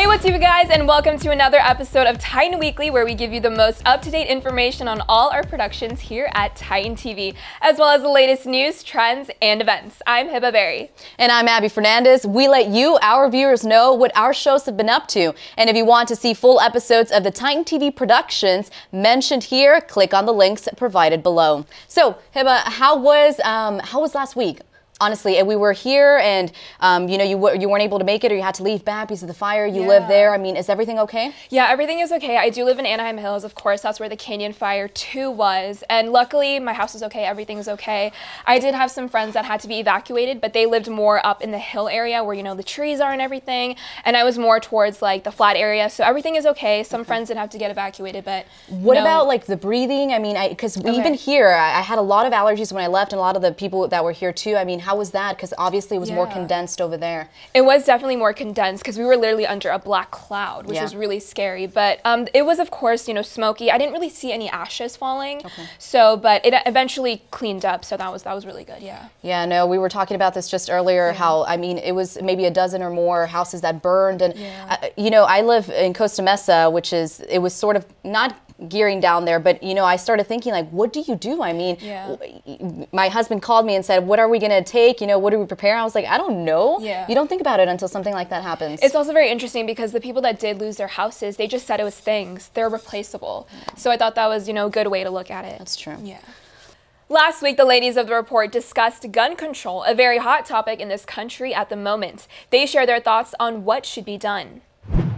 What's up, you guys, and welcome to another episode of Titan Weekly, where we give you the most up-to-date information on all our productions here at Titan TV, as well as the latest news, trends, and events. I'm Hiba Bary. And I'm Abbey Fernandez. We let you, our viewers, know what our shows have been up to. And if you want to see full episodes of the Titan TV productions mentioned here, click on the links provided below. So, Hiba, how was last week? Honestly, we were here, and you know, you weren't able to make it, or you had to leave back because of the fire. You live there. I mean, is everything okay? Yeah, everything is okay. I do live in Anaheim Hills, of course. That's where the Canyon Fire 2 was, and luckily my house is okay. Everything is okay. I did have some friends that had to be evacuated, but they lived more up in the hill area where, you know, the trees are and everything, and I was more towards like the flat area, so everything is okay. Some friends did have to get evacuated, but what about like the breathing? I mean, because even here, I had a lot of allergies when I left, and a lot of the people that were here too. I mean, how was that? Because obviously it was more condensed over there. It was definitely more condensed because we were literally under a black cloud, which was really scary. But it was, of course, you know, smoky. I didn't really see any ashes falling. So, but it eventually cleaned up. So that was really good. Yeah. Yeah. No, we were talking about this just earlier. How, I mean, it was maybe a dozen or more houses that burned, and you know, I live in Costa Mesa, which is, it was sort of not gearing down there, but you know, I started thinking, like, what do you do? I mean, my husband called me and said, what are we gonna take? You know, what do we prepare? I was like, I don't know. You don't think about it until something like that happens. It's also very interesting because the people that did lose their houses, they just said it was things. They're replaceable. So I thought that was, you know, a good way to look at it. That's true. Yeah. Last week, the ladies of the report discussed gun control, a very hot topic in this country at the moment. They share their thoughts on what should be done.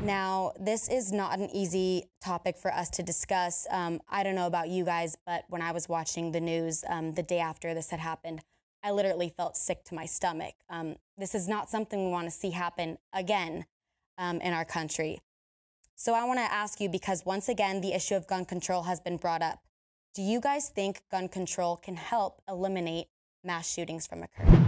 Now, this is not an easy topic for us to discuss. I don't know about you guys, but when I was watching the news the day after this had happened, I literally felt sick to my stomach. This is not something we want to see happen again in our country. So I want to ask you, because once again, the issue of gun control has been brought up. Do you guys think gun control can help eliminate mass shootings from occurring?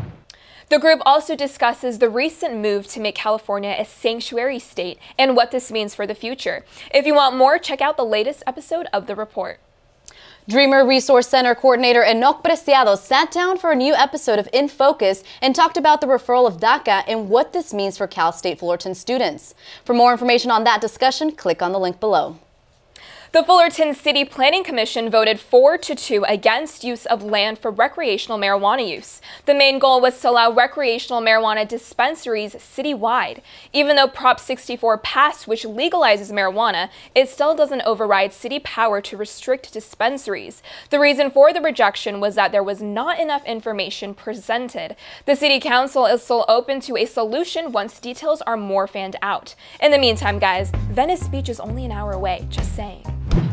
The group also discusses the recent move to make California a sanctuary state and what this means for the future. If you want more, check out the latest episode of the report. Dreamer Resource Center coordinator Enoch Preciado sat down for a new episode of In Focus and talked about the referral of DACA and what this means for Cal State Fullerton students. For more information on that discussion, click on the link below. The Fullerton City Planning Commission voted 4-2 against use of land for recreational marijuana use. The main goal was to allow recreational marijuana dispensaries citywide. Even though Prop 64 passed, which legalizes marijuana, it still doesn't override city power to restrict dispensaries. The reason for the rejection was that there was not enough information presented. The City Council is still open to a solution once details are more fanned out. In the meantime, guys, Venice Beach is only an hour away, just saying.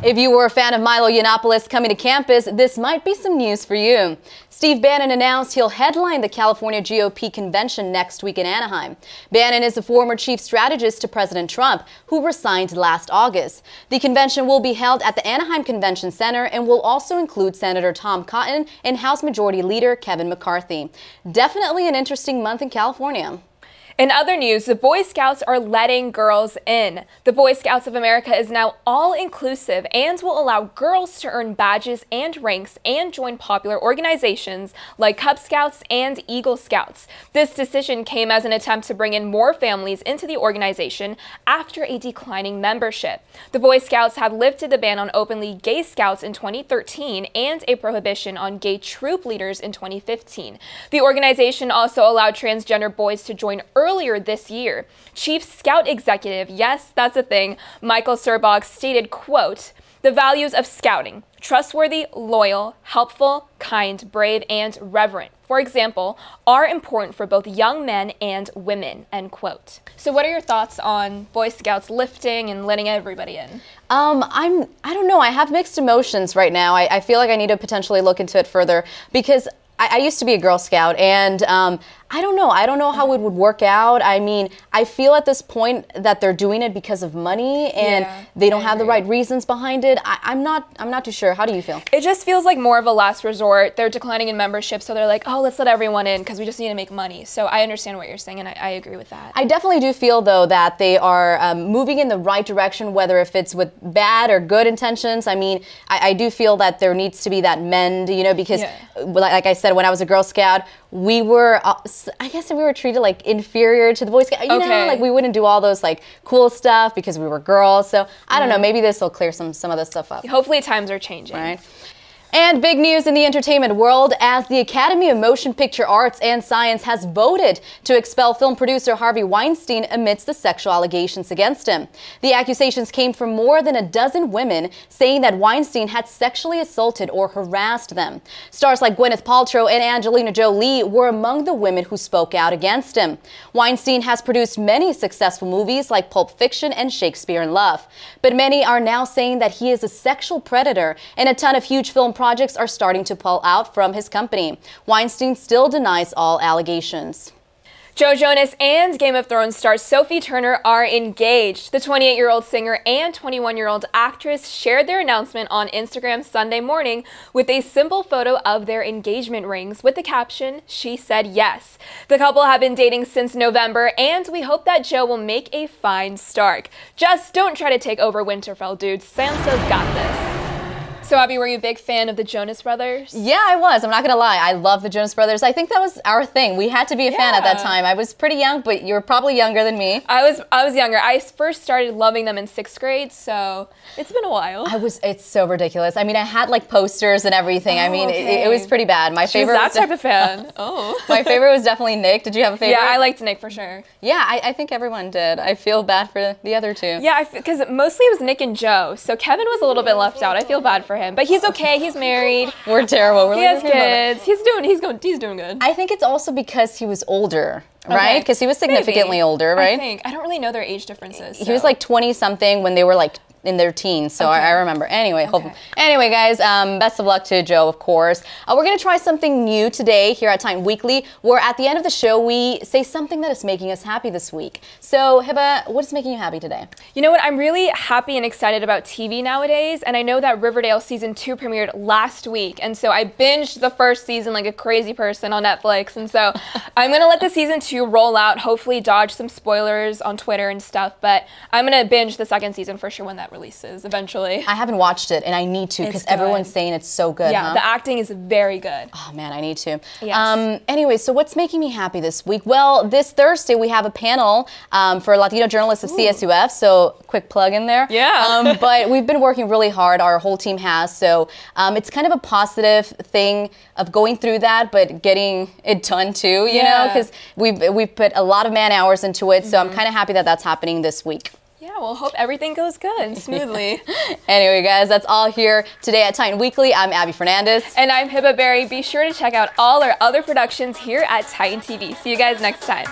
If you were a fan of Milo Yiannopoulos coming to campus, this might be some news for you. Steve Bannon announced he'll headline the California GOP convention next week in Anaheim. Bannon is a former chief strategist to President Trump, who resigned last August. The convention will be held at the Anaheim Convention Center and will also include Senator Tom Cotton and House Majority Leader Kevin McCarthy. Definitely an interesting month in California. In other news, the Boy Scouts are letting girls in. The Boy Scouts of America is now all-inclusive and will allow girls to earn badges and ranks and join popular organizations like Cub Scouts and Eagle Scouts. This decision came as an attempt to bring in more families into the organization after a declining membership. The Boy Scouts have lifted the ban on openly gay scouts in 2013 and a prohibition on gay troop leaders in 2015. The organization also allowed transgender boys to join earlier this year. Chief Scout Executive, yes, that's a thing, Michael Serbog stated, quote, "The values of scouting, trustworthy, loyal, helpful, kind, brave, and reverent, for example, are important for both young men and women," end quote. So what are your thoughts on Boy Scouts lifting and letting everybody in? I don't know. I have mixed emotions right now. I feel like I need to potentially look into it further because I used to be a Girl Scout, and I don't know. I don't know how it would work out. I mean, I feel at this point that they're doing it because of money, and they don't have the right reasons behind it. I'm not too sure. How do you feel? It just feels like more of a last resort. They're declining in membership, so they're like, oh, let's let everyone in because we just need to make money. So I understand what you're saying, and I agree with that. I definitely do feel, though, that they are moving in the right direction, whether if it's with bad or good intentions. I mean, I do feel that there needs to be that mend, you know, because like I said, when I was a Girl Scout, we were I guess we were treated like inferior to the Boy Scouts. You know, like we wouldn't do all those like cool stuff because we were girls. So I don't know, maybe this will clear some of this stuff up. Hopefully times are changing. Right. And big news in the entertainment world as the Academy of Motion Picture Arts and Science has voted to expel film producer Harvey Weinstein amidst the sexual allegations against him. The accusations came from more than a dozen women saying that Weinstein had sexually assaulted or harassed them. Stars like Gwyneth Paltrow and Angelina Jolie were among the women who spoke out against him. Weinstein has produced many successful movies like Pulp Fiction and Shakespeare in Love. But many are now saying that he is a sexual predator, and a ton of huge film projects are starting to pull out from his company. Weinstein still denies all allegations. Joe Jonas and Game of Thrones star Sophie Turner are engaged. The 28-year-old singer and 21-year-old actress shared their announcement on Instagram Sunday morning with a simple photo of their engagement rings with the caption, "She said yes." The couple have been dating since November, and we hope that Joe will make a fine start. Just don't try to take over Winterfell, dude. Sansa's got this. So, Abby, were you a big fan of the Jonas Brothers? Yeah, I was. I'm not going to lie. I love the Jonas Brothers. I think that was our thing. We had to be a fan at that time. I was pretty young, but you were probably younger than me. I was younger. I first started loving them in 6th grade, so it's been a while. It's so ridiculous. I mean, I had like posters and everything. I mean, it was pretty bad. My favorite was that type of fan. Oh. My favorite was definitely Nick. Did you have a favorite? Yeah, I liked Nick for sure. Yeah, I think everyone did. I feel bad for the other two. Yeah, because mostly it was Nick and Joe, so Kevin was a little bit left out. I feel bad for him, but he's okay. He's married. We're terrible. He has kids. He's doing good. I think it's also because he was older, right? Because he was significantly older, right? I don't really know their age differences. He was like 20-something when they were like in their teens, so I remember. Anyway, anyway, guys, best of luck to Joe, of course. We're gonna try something new today here at Titan Weekly, where at the end of the show we say something that is making us happy this week. So, Hiba, what is making you happy today? You know what? I'm really happy and excited about TV nowadays, and I know that Riverdale season 2 premiered last week, and so I binged the first season like a crazy person on Netflix, and so I'm gonna let the season 2 roll out. Hopefully, dodge some spoilers on Twitter and stuff, but I'm gonna binge the second season for sure when that releases eventually. I haven't watched it and I need to because everyone's saying it's so good. Yeah, the acting is very good. Oh man, I need to. Yes. Anyway, so what's making me happy this week? Well, this Thursday we have a panel for Latino journalists of CSUF, so quick plug in there. Yeah. But we've been working really hard, our whole team has, so it's kind of a positive thing of going through that, but getting it done too, you know, because we've put a lot of man hours into it, so I'm kind of happy that that's happening this week. Yeah, well, hope everything goes good and smoothly. Anyway, guys, that's all here today at Titan Weekly. I'm Abbey Fernandez. And I'm Hiba Bary. Be sure to check out all our other productions here at Titan TV. See you guys next time.